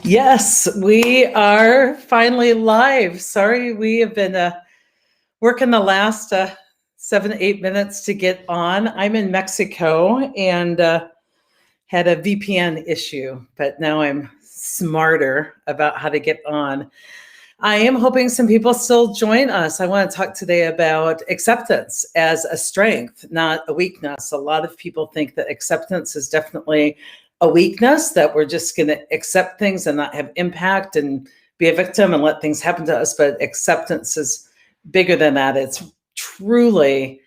Yes, we are finally live. Sorry, we have been working the last 7 to 8 minutes to get on. I'm in Mexico and had a VPN issue, but now I'm smarter about how to get on. I am hoping some people still join us. I want to talk today about acceptance as a strength, not a weakness. A lot of people think that acceptance is definitely a weakness, that we're just going to accept things and not have impact and be a victim and let things happen to us. But acceptance is bigger than that. It's truly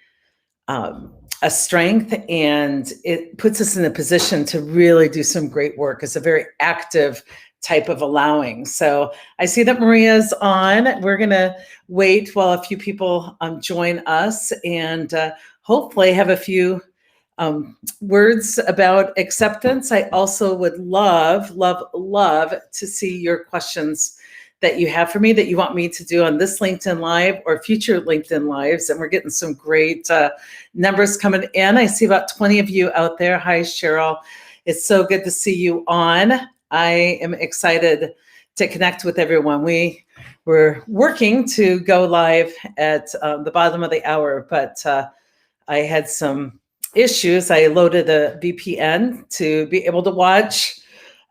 a strength, and it puts us in a position to really do some great work. It's a very active type of allowing. So I see that Maria's on. We're going to wait while a few people join us and hopefully have a few words about acceptance. I also would love to see your questions that you have for me that you want me to do on this LinkedIn Live or future LinkedIn Lives. And we're getting some great numbers coming in. I see about 20 of you out there. Hi, Cheryl. It's so good to see you on. I am excited to connect with everyone. We're working to go live at the bottom of the hour, but I had some issues. I loaded a VPN to be able to watch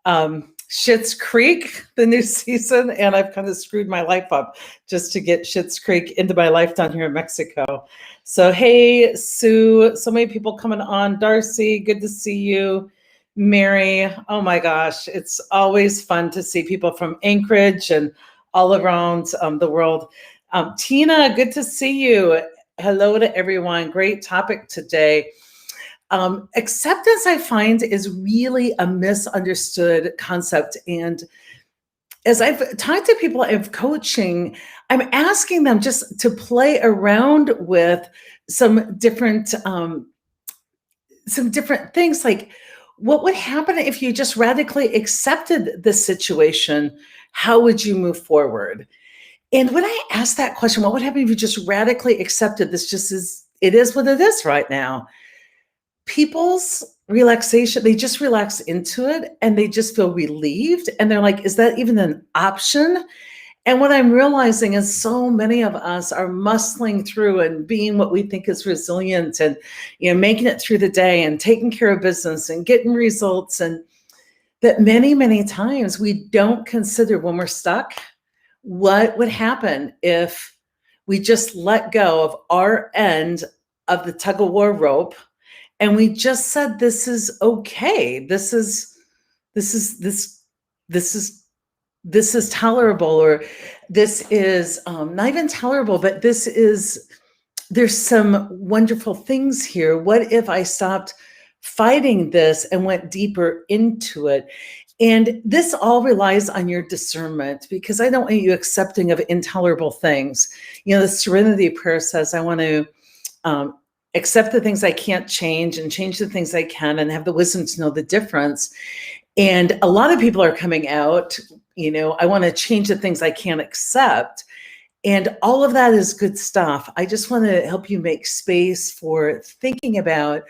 Schitt's Creek, the new season, and I've kind of screwed my life up just to get Schitt's Creek into my life down here in Mexico. So, hey, Sue, so many people coming on. Darcy, good to see you. Mary, oh my gosh, it's always fun to see people from Anchorage and all around the world. Tina, good to see you. Hello to everyone. Great topic today. Acceptance, I find, is really a misunderstood concept. And as I've talked to people of coaching, I'm asking them just to play around with some different things, like what would happen if you just radically accepted the situation? How would you move forward? And when I ask that question, what would happen if you just radically accepted this just as it is what it is right now? People's relaxation, they just relax into it and they just feel relieved. And they're like, is that even an option? And what I'm realizing is so many of us are muscling through and being what we think is resilient and, making it through the day and taking care of business and getting results. And that many, many times we don't consider when we're stuck, what would happen if we just let go of our end of the tug of war rope and we just said, this is okay. This is tolerable, or this is not even tolerable, but there's some wonderful things here. What if I stopped fighting this and went deeper into it? And this all relies on your discernment, because I don't want you accepting of intolerable things. The Serenity Prayer says, I want to accept the things I can't change and change the things I can, and have the wisdom to know the difference. And a lot of people are coming out, I want to change the things I can't accept. And all of that is good stuff. I just want to help you make space for thinking about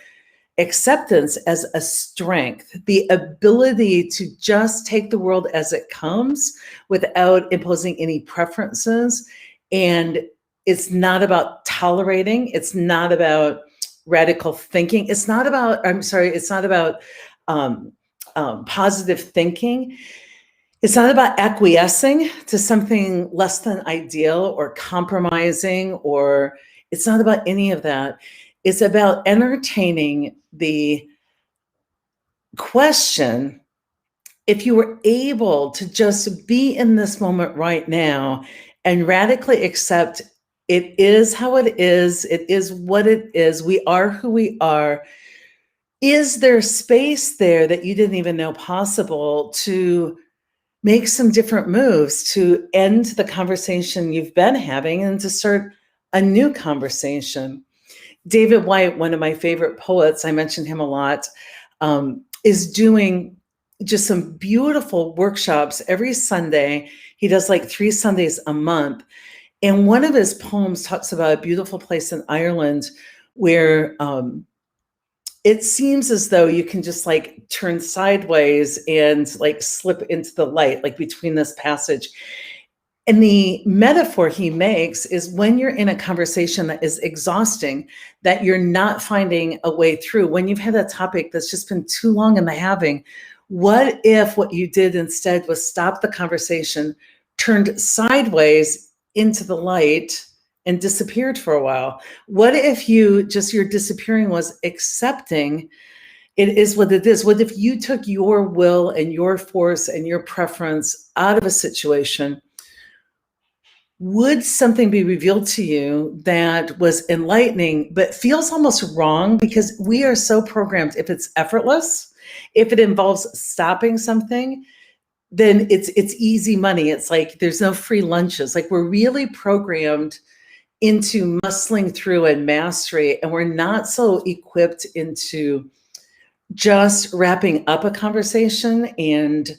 acceptance as a strength, the ability to just take the world as it comes without imposing any preferences. And it's not about tolerating. It's not about radical thinking. It's not about positive thinking. It's not about acquiescing to something less than ideal or compromising, or it's not about any of that. It's about entertaining the question, if you were able to just be in this moment right now and radically accept it is how it is what it is, we are who we are. Is there space there that you didn't even know possible to make some different moves to end the conversation you've been having and to start a new conversation? David White, one of my favorite poets, I mentioned him a lot, is doing just some beautiful workshops every Sunday. He does like 3 Sundays a month. And one of his poems talks about a beautiful place in Ireland where it seems as though you can just like turn sideways and like slip into the light, like between this passage. And the metaphor he makes is when you're in a conversation that is exhausting, that you're not finding a way through, when you've had a topic that's just been too long in the having, what if what you did instead was stop the conversation, turned sideways into the light, and disappeared for a while? What if your disappearing was accepting it is what it is? What if you took your will and your force and your preference out of a situation? Would something be revealed to you that was enlightening, but feels almost wrong? Because we are so programmed, if it's effortless, if it involves stopping something, then it's easy money. It's like there's no free lunches. Like we're really programmed into muscling through and mastery, and we're not so equipped into just wrapping up a conversation and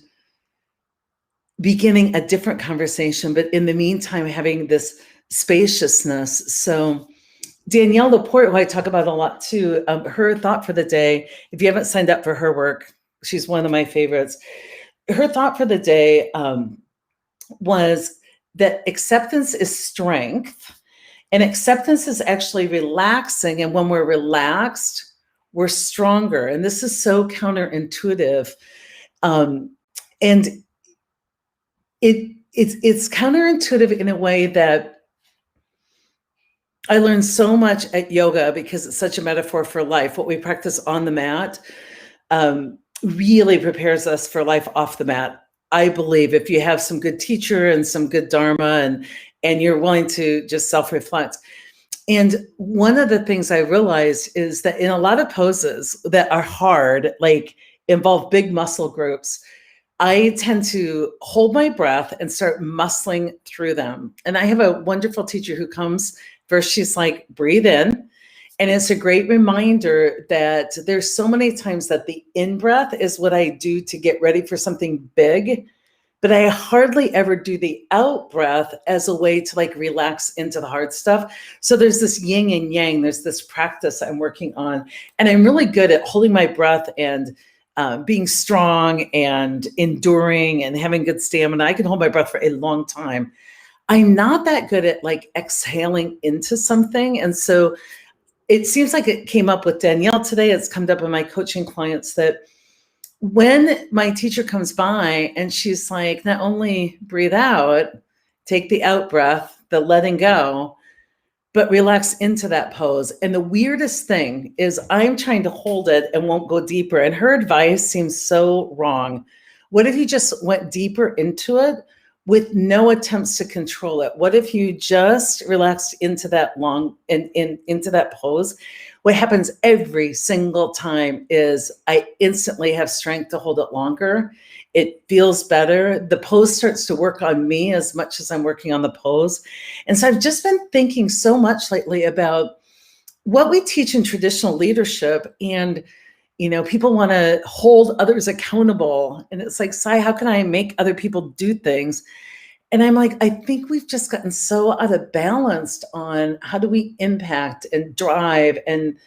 beginning a different conversation, but in the meantime, having this spaciousness. So Danielle Laporte, who I talk about a lot too, her thought for the day, if you haven't signed up for her work, she's one of my favorites. Her thought for the day was that acceptance is strength, and acceptance is actually relaxing. And when we're relaxed, we're stronger. And this is so counterintuitive. And it's counterintuitive in a way that I learned so much at yoga, because it's such a metaphor for life. What we practice on the mat really prepares us for life off the mat. I believe if you have some good teacher and some good dharma, and you're willing to just self-reflect. And one of the things I realized is that in a lot of poses that are hard, like involve big muscle groups, I tend to hold my breath and start muscling through them. And I have a wonderful teacher who comes first, she's like, breathe in. And it's a great reminder that there's so many times that the in-breath is what I do to get ready for something big, but I hardly ever do the out-breath as a way to like relax into the hard stuff. So there's this yin and yang, there's this practice I'm working on. And I'm really good at holding my breath and being strong and enduring and having good stamina. I can hold my breath for a long time. I'm not that good at like exhaling into something. And so it seems like it came up with Danielle today. It's come up in my coaching clients that when my teacher comes by and she's like, not only breathe out, take the out breath, the letting go, but relax into that pose. And the weirdest thing is I'm trying to hold it and won't go deeper. And her advice seems so wrong. What if you just went deeper into it with no attempts to control it? What if you just relaxed into that into that pose? What happens every single time is I instantly have strength to hold it longer. It feels better. The pose starts to work on me as much as I'm working on the pose. And so I've just been thinking so much lately about what we teach in traditional leadership. And, people want to hold others accountable. And it's like, Sai, how can I make other people do things? And I'm like, I think we've just gotten so out of balance on how do we impact and drive and,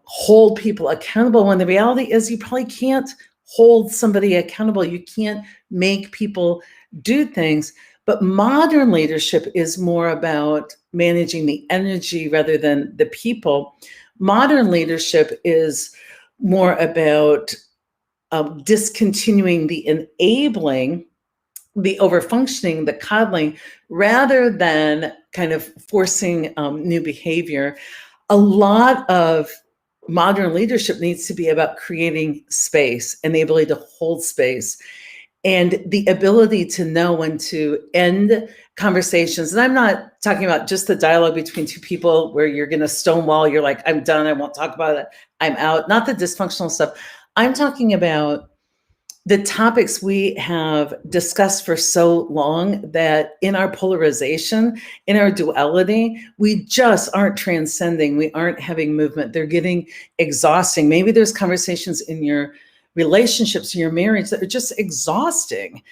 hold people accountable, when the reality is you probably can't hold somebody accountable. You can't make people do things. But modern leadership is more about managing the energy rather than the people. Modern leadership is more about discontinuing the enabling, the overfunctioning, the coddling, rather than kind of forcing new behavior. A lot of modern leadership needs to be about creating space and the ability to hold space and the ability to know when to end conversations. And I'm not talking about just the dialogue between two people where you're going to stonewall. You're like, I'm done. I won't talk about it. I'm out. Not the dysfunctional stuff. I'm talking about the topics we have discussed for so long that in our polarization, in our duality, we just aren't transcending. We aren't having movement. They're getting exhausting. Maybe there's conversations in your relationships, in your marriage, that are just exhausting.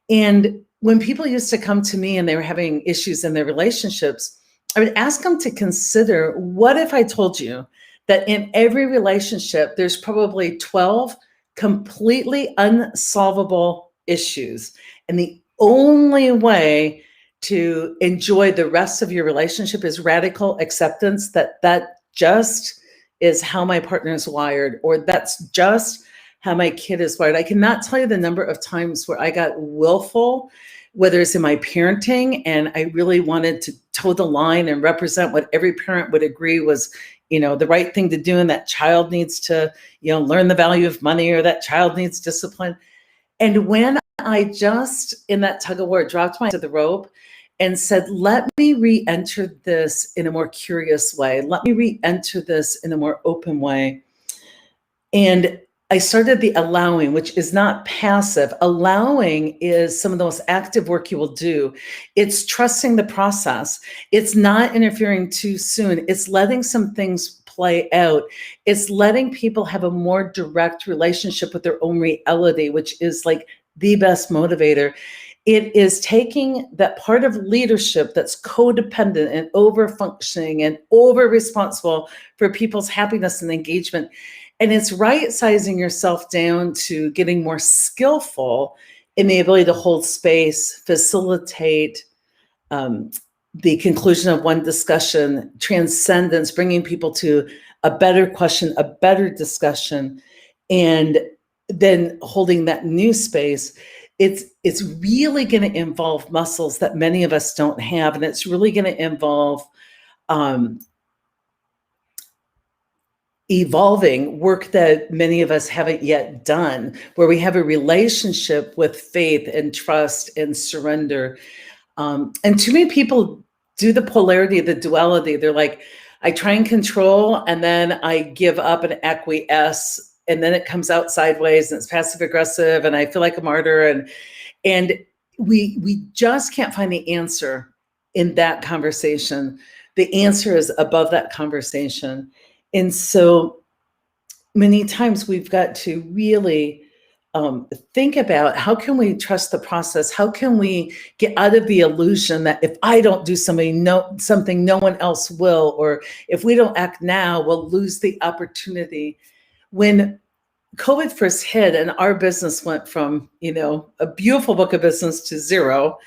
And when people used to come to me and they were having issues in their relationships, I would ask them to consider, what if I told you that in every relationship, there's probably 12 completely unsolvable issues. And the only way to enjoy the rest of your relationship is radical acceptance that just is how my partner is wired, or that's just how my kid is wired. I cannot tell you the number of times where I got willful, whether it's in my parenting, and I really wanted to toe the line and represent what every parent would agree was, the right thing to do. And that child needs to, learn the value of money, or that child needs discipline. And when I just, in that tug of war, dropped my to the rope and said, let me re-enter this in a more curious way. Let me re-enter this in a more open way. And I started the allowing, which is not passive. Allowing is some of the most active work you will do. It's trusting the process. It's not interfering too soon. It's letting some things play out. It's letting people have a more direct relationship with their own reality, which is like the best motivator. It is taking that part of leadership that's codependent and over-functioning and over-responsible for people's happiness and engagement. And it's right-sizing yourself down to getting more skillful in the ability to hold space, facilitate the conclusion of one discussion, transcendence, bringing people to a better question, a better discussion, and then holding that new space. It's really going to involve muscles that many of us don't have, and it's really going to involve evolving work that many of us haven't yet done, where we have a relationship with faith and trust and surrender. And too many people do the polarity, the duality. They're like, I try and control, and then I give up and acquiesce, and then it comes out sideways, and it's passive aggressive, and I feel like a martyr. And we just can't find the answer in that conversation. The answer is above that conversation. And so many times we've got to really think about, how can we trust the process? How can we get out of the illusion that if I don't do something, no one else will, or if we don't act now, we'll lose the opportunity. When COVID first hit and our business went from, a beautiful book of business to zero,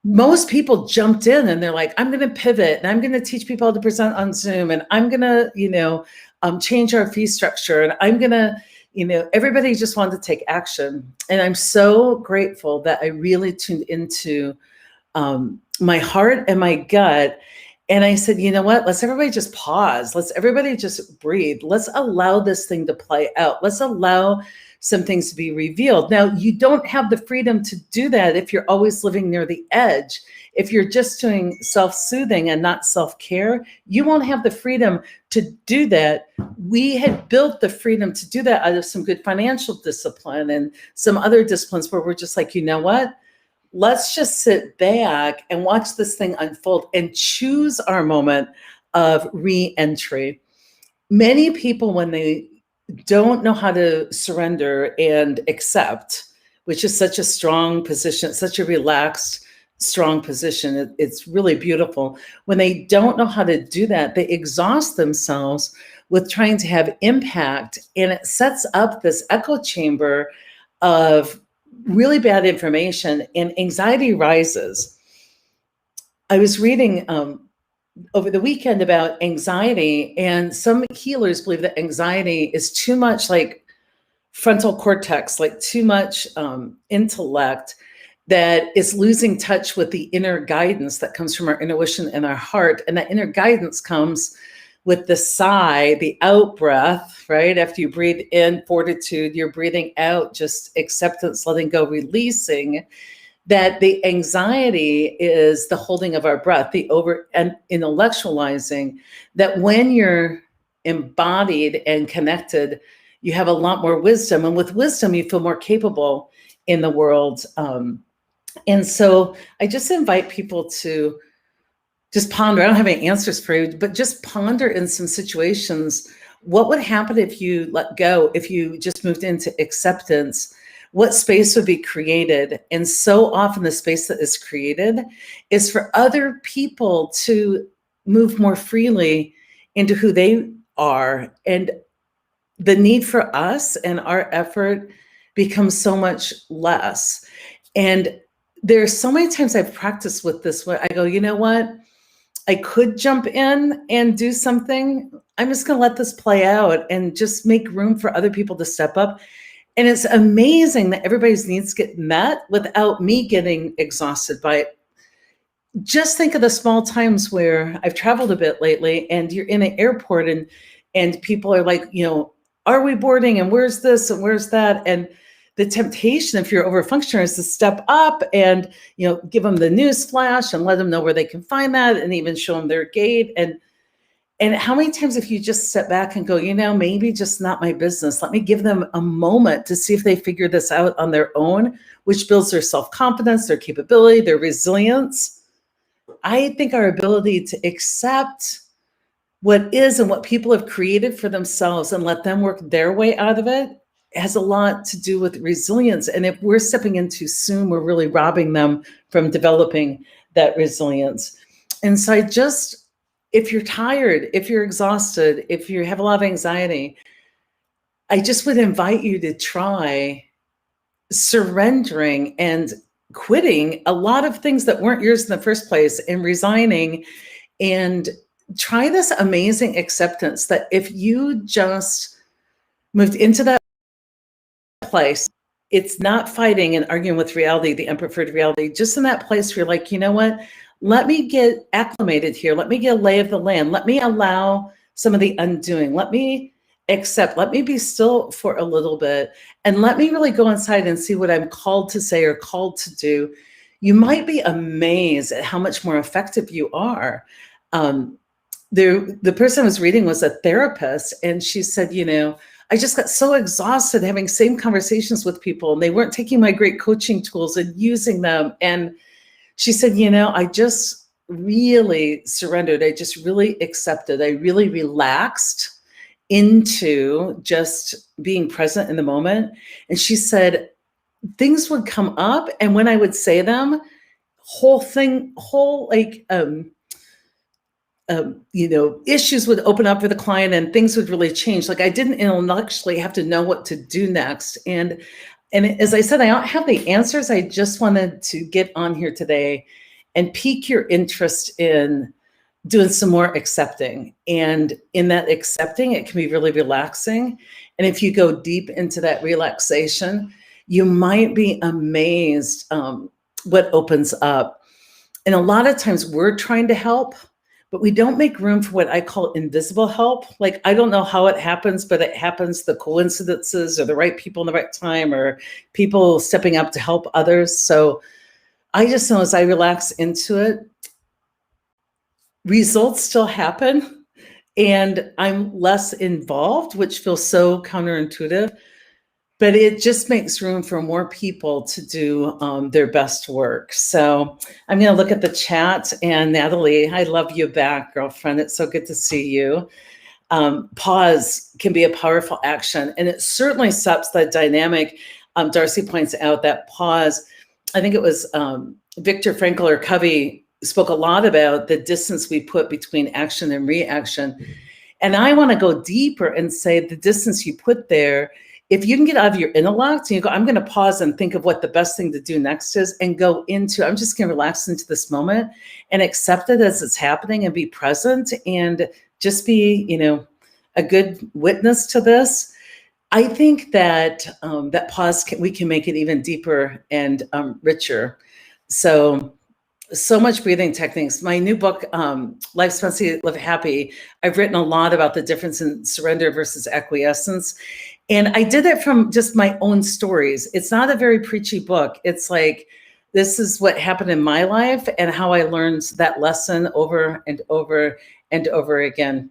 most people jumped in and they're like, I'm going to pivot, and I'm going to teach people how to present on Zoom, and I'm going to, change our fee structure, and I'm going to, everybody just wanted to take action. And I'm so grateful that I really tuned into my heart and my gut. And I said, you know what, let's everybody just pause. Let's everybody just breathe. Let's allow this thing to play out. Let's allow some things to be revealed. Now, you don't have the freedom to do that if you're always living near the edge. If you're just doing self-soothing and not self-care, you won't have the freedom to do that. We had built the freedom to do that out of some good financial discipline and some other disciplines where we're just like, you know what? Let's just sit back and watch this thing unfold and choose our moment of re-entry. Many people, when they don't know how to surrender and accept, which is such a strong position, such a relaxed, strong position. It's really beautiful. When they don't know how to do that, they exhaust themselves with trying to have impact, and it sets up this echo chamber of really bad information, and anxiety rises. I was reading over the weekend about anxiety, and some healers believe that anxiety is too much like frontal cortex, like too much intellect, that is losing touch with the inner guidance that comes from our intuition and our heart. And that inner guidance comes with the sigh, the out breath, right? After you breathe in fortitude, you're breathing out just acceptance, letting go, releasing. That the anxiety is the holding of our breath, the over and intellectualizing, that when you're embodied and connected, you have a lot more wisdom. And with wisdom, you feel more capable in the world. And so I just invite people to just ponder. I don't have any answers for you, but just ponder in some situations, what would happen if you let go, if you just moved into acceptance? What space would be created? And so often the space that is created is for other people to move more freely into who they are. And the need for us and our effort becomes so much less. And there's so many times I've practiced with this where I go, you know what? I could jump in and do something. I'm just going to let this play out and just make room for other people to step up. And it's amazing that everybody's needs get met without me getting exhausted by it. Just think of the small times where I've traveled a bit lately and you're in an airport and people are like, are we boarding and where's this and where's that? And the temptation, if you're over functioner, is to step up and give them the news flash and let them know where they can find that and even show them their gate. And how many times if you just step back and go, maybe just not my business. Let me give them a moment to see if they figure this out on their own, which builds their self-confidence, their capability, their resilience. I think our ability to accept what is and what people have created for themselves and let them work their way out of it has a lot to do with resilience. And if we're stepping in too soon, we're really robbing them from developing that resilience. And so if you're tired, if you're exhausted, if you have a lot of anxiety, I just would invite you to try surrendering and quitting a lot of things that weren't yours in the first place and resigning, and try this amazing acceptance that if you just moved into that place, it's not fighting and arguing with reality, the unpreferred reality, just in that place where you're like, you know what, let me get acclimated here. Let me get a lay of the land. Let me allow some of the undoing. Let me accept, let me be still for a little bit, and let me really go inside and see what I'm called to say or called to do. You might be amazed at how much more effective you are. The person I was reading was a therapist, and she said, I just got so exhausted having same conversations with people, and they weren't taking my great coaching tools and using them. And she said, I just really surrendered. I just really accepted. I really relaxed into just being present in the moment. And she said, things would come up, and when I would say them, issues would open up for the client and things would really change. Like I didn't intellectually have to know what to do next. And as I said, I don't have the answers. I just wanted to get on here today and pique your interest in doing some more accepting. And in that accepting, it can be really relaxing. And if you go deep into that relaxation, you might be amazed what opens up. And a lot of times we're trying to help, but we don't make room for what I call invisible help. Like, I don't know how it happens, but it happens, the coincidences or the right people in the right time or people stepping up to help others. So I just know as I relax into it, results still happen and I'm less involved, which feels so counterintuitive, but it just makes room for more people to do their best work. So I'm going to look at the chat, and Natalie, I love you back, girlfriend. It's so good to see you. Pause can be a powerful action, and it certainly stops the dynamic. Darcy points out that pause, I think it was Viktor Frankl or Covey spoke a lot about the distance we put between action and reaction. And I want to go deeper and say the distance you put there, if you can get out of your intellect and you go, I'm going to pause and think of what the best thing to do next is, and go into, I'm just going to relax into this moment and accept it as it's happening and be present and just be, a good witness to this. I think that that pause, we can make it even deeper and richer. So much breathing techniques. My new book, Life Spensy, Live Happy, I've written a lot about the difference in surrender versus acquiescence. And I did it from just my own stories. It's not a very preachy book. It's like, this is what happened in my life and how I learned that lesson over and over and over again.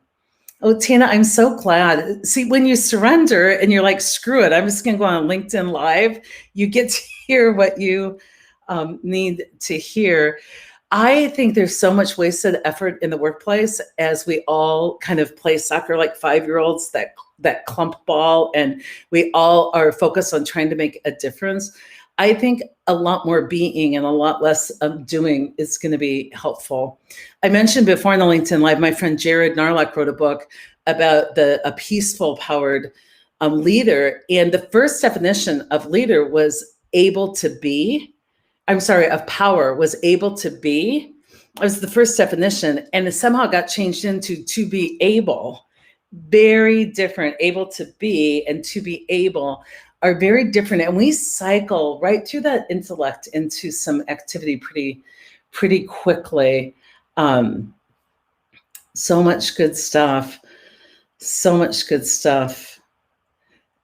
Oh, Tina, I'm so glad. See, when you surrender and you're like, screw it, I'm just going to go on LinkedIn Live, you get to hear what you need to hear. I think there's so much wasted effort in the workplace as we all kind of play soccer like 5-year-olds, that clump ball, and we all are focused on trying to make a difference. I think a lot more being and a lot less doing is going to be helpful. I mentioned before in the LinkedIn Live, my friend Jared Narlock wrote a book about a peaceful, powered leader. And the first definition of leader was able to be. I'm sorry, of power was able to be. It was the first definition, and it somehow got changed into to be able. Very different. Able to be and to be able are very different, and we cycle right through that intellect into some activity pretty quickly. So much good stuff. So much good stuff.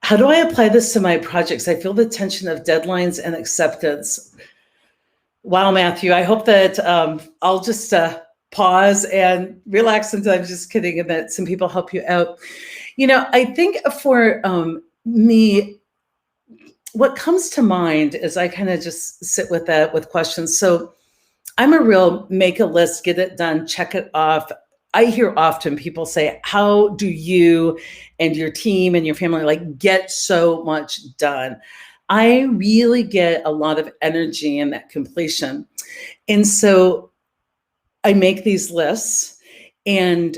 How do I apply this to my projects? I feel the tension of deadlines and acceptance. Wow, Matthew, I hope that I'll just pause and relax, and I'm just kidding, and that some people help you out. I think for me, what comes to mind is I kind of just sit with that with questions. So I'm a real make a list, get it done, check it off. I hear often people say, how do you and your team and your family get so much done? I really get a lot of energy in that completion. And so I make these lists, and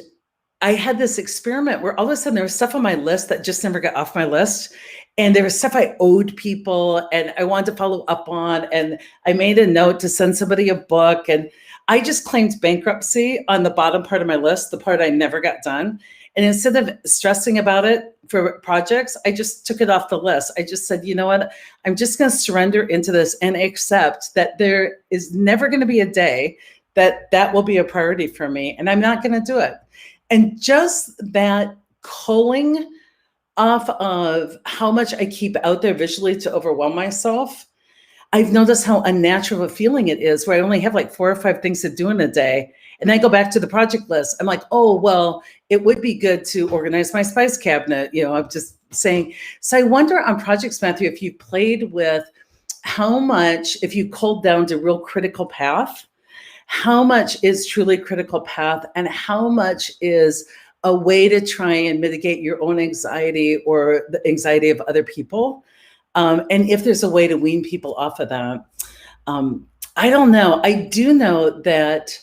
I had this experiment where all of a sudden there was stuff on my list that just never got off my list. And there was stuff I owed people and I wanted to follow up on. And I made a note to send somebody a book. And I just claimed bankruptcy on the bottom part of my list, the part I never got done. And instead of stressing about it for projects, I just took it off the list. I just said, you know what? I'm just going to surrender into this and accept that there is never going to be a day that will be a priority for me. And I'm not going to do it. And just that culling off of how much I keep out there visually to overwhelm myself, I've noticed how unnatural a feeling it is where I only have 4 or 5 things to do in a day. And I go back to the project list. I'm like, oh, well, it would be good to organize my spice cabinet. I'm just saying. So I wonder on projects, Matthew, if you played with how much, if you culled down to real critical path, how much is truly critical path and how much is a way to try and mitigate your own anxiety or the anxiety of other people. And if there's a way to wean people off of that. I don't know. I do know that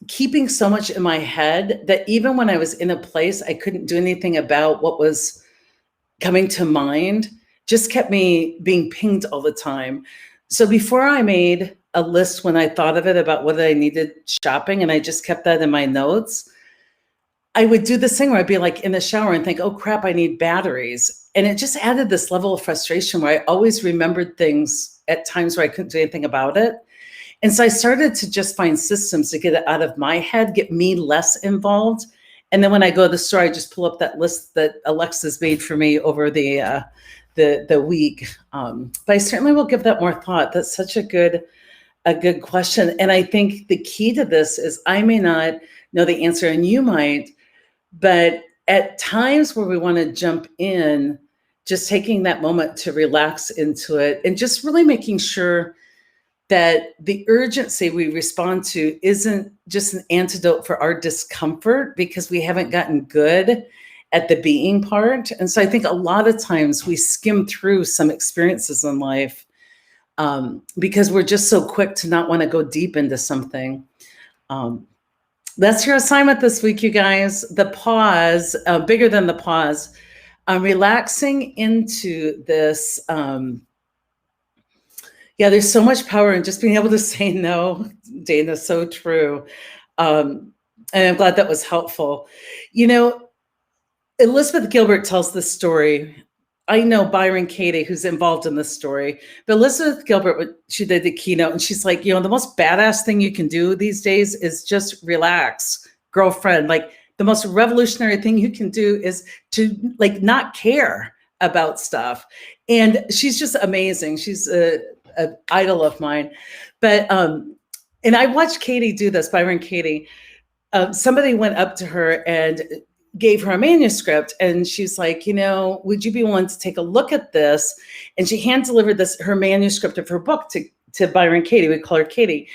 keeping so much in my head that even when I was in a place I couldn't do anything about what was coming to mind just kept me being pinged all the time. So before I made a list when I thought of it about what I needed shopping, and I just kept that in my notes, I would do this thing where I'd be in the shower and think, oh crap, I need batteries. And it just added this level of frustration where I always remembered things at times where I couldn't do anything about it. And so I started to just find systems to get it out of my head, get me less involved. And then when I go to the store, I just pull up that list that Alexa's made for me over the week. But I certainly will give that more thought. That's such a good question. And I think the key to this is I may not know the answer and you might, but at times where we want to jump in, just taking that moment to relax into it and just really making sure that the urgency we respond to isn't just an antidote for our discomfort because we haven't gotten good at the being part. And so I think a lot of times we skim through some experiences in life because we're just so quick to not want to go deep into something. That's your assignment this week, you guys. The pause, bigger than the pause, relaxing into this. There's so much power in just being able to say no, Dana, so true. And I'm glad that was helpful. Elizabeth Gilbert tells this story. I know Byron Katie, who's involved in this story, but Elizabeth Gilbert, she did the keynote and she's like, the most badass thing you can do these days is just relax, girlfriend. The most revolutionary thing you can do is to not care about stuff. And she's just amazing. She's an idol of mine. But, and I watched Katie do this, Byron Katie. Somebody went up to her and gave her a manuscript and she's like, would you be willing to take a look at this? And she hand delivered her manuscript of her book to Byron Katie. We call her Katie.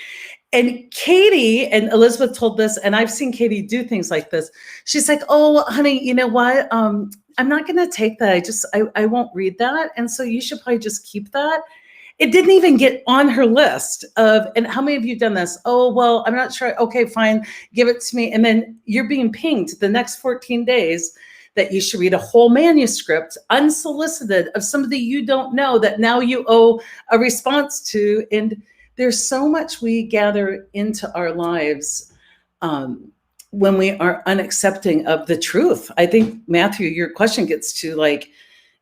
And Katie and Elizabeth told this, and I've seen Katie do things like this. She's like, oh, honey, you know what? I'm not going to take that. I won't read that. And so you should probably just keep that. it didn't even get on her list of, and how many of you done this? Oh, well, I'm not sure. Okay, fine, give it to me. And then you're being pinged the next 14 days that you should read a whole manuscript unsolicited of somebody you don't know that now you owe a response to. And there's so much we gather into our lives when we are unaccepting of the truth. I think, Matthew, your question gets to like,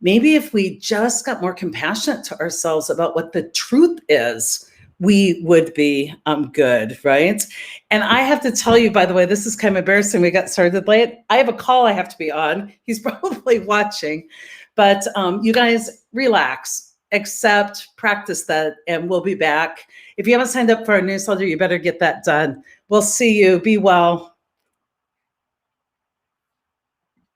maybe if we just got more compassionate to ourselves about what the truth is, we would be good, right? And I have to tell you, by the way, this is kind of embarrassing. We got started late. I have a call I have to be on. He's probably watching. But you guys relax, accept, practice that, and we'll be back. If you haven't signed up for our newsletter, you better get that done. We'll see you. Be well.